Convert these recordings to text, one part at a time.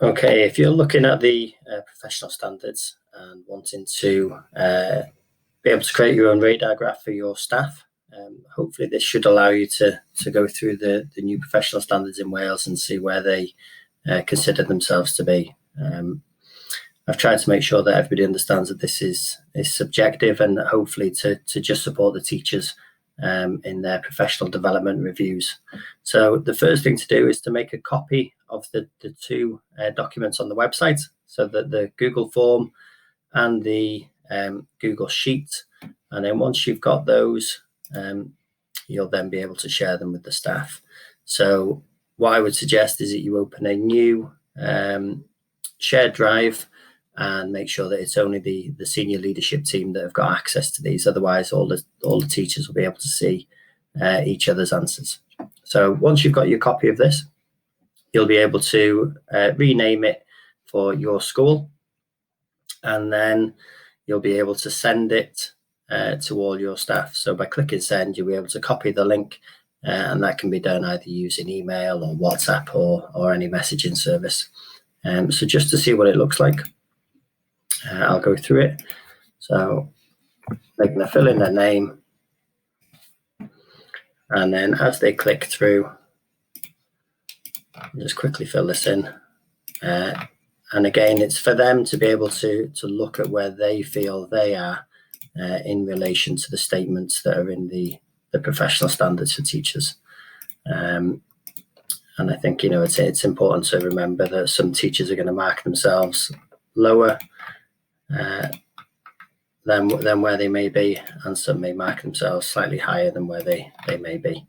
Okay, if you're looking at the professional standards and wanting to be able to create your own radar graph for your staff, hopefully this should allow you to go through the new professional standards in Wales and see where they consider themselves to be. I've tried to make sure that everybody understands that this is subjective, and hopefully to just support the teachers in their professional development reviews. So the first thing to do is to make a copy of the two documents on the website, so that the Google form and the Google Sheet. And then once you've got those, you'll then be able to share them with the staff. So what I would suggest is that you open a new shared drive and make sure that it's only the senior leadership team that have got access to these. Otherwise, all the teachers will be able to see each other's answers. So once you've got your copy of this, you'll be able to rename it for your school, and then you'll be able to send it to all your staff. So by clicking send, you'll be able to copy the link, and that can be done either using email or WhatsApp or any messaging service. So just to see what it looks like, I'll go through it. So they're going to fill in their name, and then as they click through, just quickly fill this in. And again, it's for them to be able to look at where they feel they are in relation to the statements that are in the professional standards for teachers. And I think, it's important to remember that some teachers are going to mark themselves lower than where they may be, and some may mark themselves slightly higher than where they may be.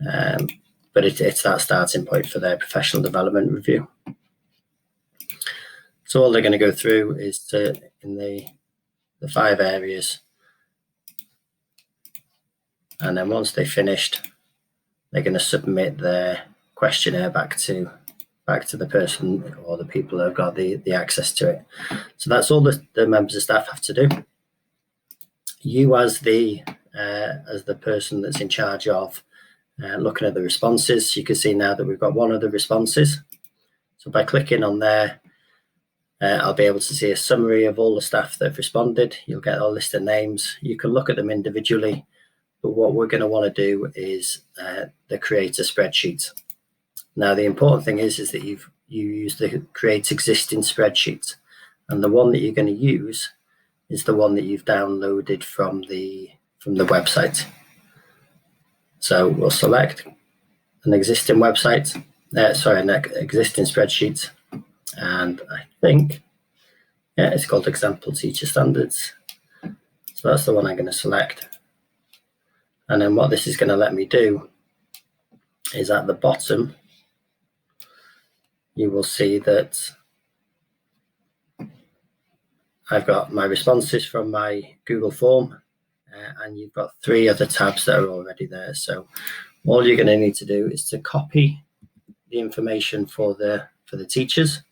But it's that starting point for their professional development review. So all they're going to go through is in the 5 areas, and then once they've finished, they're going to submit their questionnaire back to the person or the people who have got the access to it. So that's all the members of staff have to do. You as the person that's in charge of looking at the responses, you can see now that we've got one of the responses. So by clicking on there, I'll be able to see a summary of all the staff that have responded. You'll get a list of names. You can look at them individually, but what we're going to want to do is the create a spreadsheet. Now, the important thing is that you use the create existing spreadsheet, and the one that you're going to use is the one that you've downloaded from the website. So we'll select an existing website, an existing spreadsheet, and I think, it's called Example Teacher Standards. So that's the one I'm going to select. And then what this is going to let me do is at the bottom, you will see that I've got my responses from my Google form, and you've got 3 other tabs that are already there. So all you're going to need to do is to copy the information for the teachers,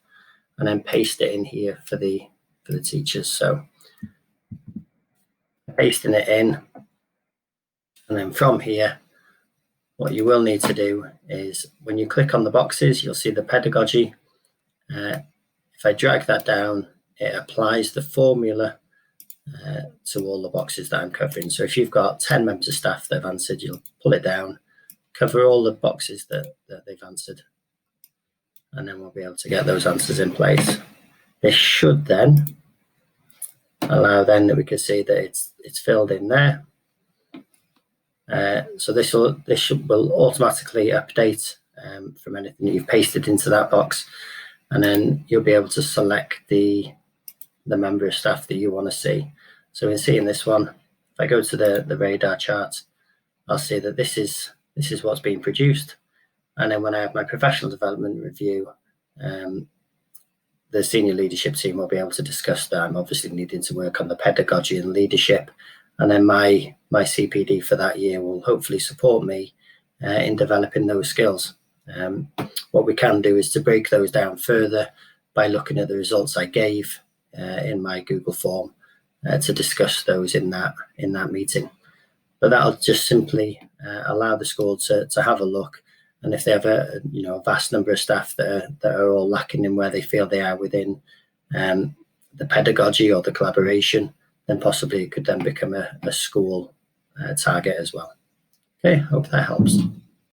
and then paste it in here for the teachers. So pasting it in, and then from here, what you will need to do is when you click on the boxes, you'll see the pedagogy. If I drag that down, it applies the formula to all the boxes that I'm covering. So if you've got 10 members of staff that have answered, you'll pull it down, cover all the boxes that they've answered, and then we'll be able to get those answers in place. This should then allow that we can see that it's filled in there. So this will automatically update from anything that you've pasted into that box, and then you'll be able to select the member of staff that you want to see. So in seeing this one, if I go to the radar chart, I'll see that this is what's being produced. And then when I have my professional development review, the senior leadership team will be able to discuss that. I'm obviously needing to work on the pedagogy and leadership, and then my CPD for that year will hopefully support me in developing those skills. What we can do is to break those down further by looking at the results I gave in my Google form to discuss those in that meeting. But that'll just simply allow the school to have a look And if they have a vast number of staff that are all lacking in where they feel they are within the pedagogy or the collaboration, then possibly it could then become a school target as well. Okay, hope that helps.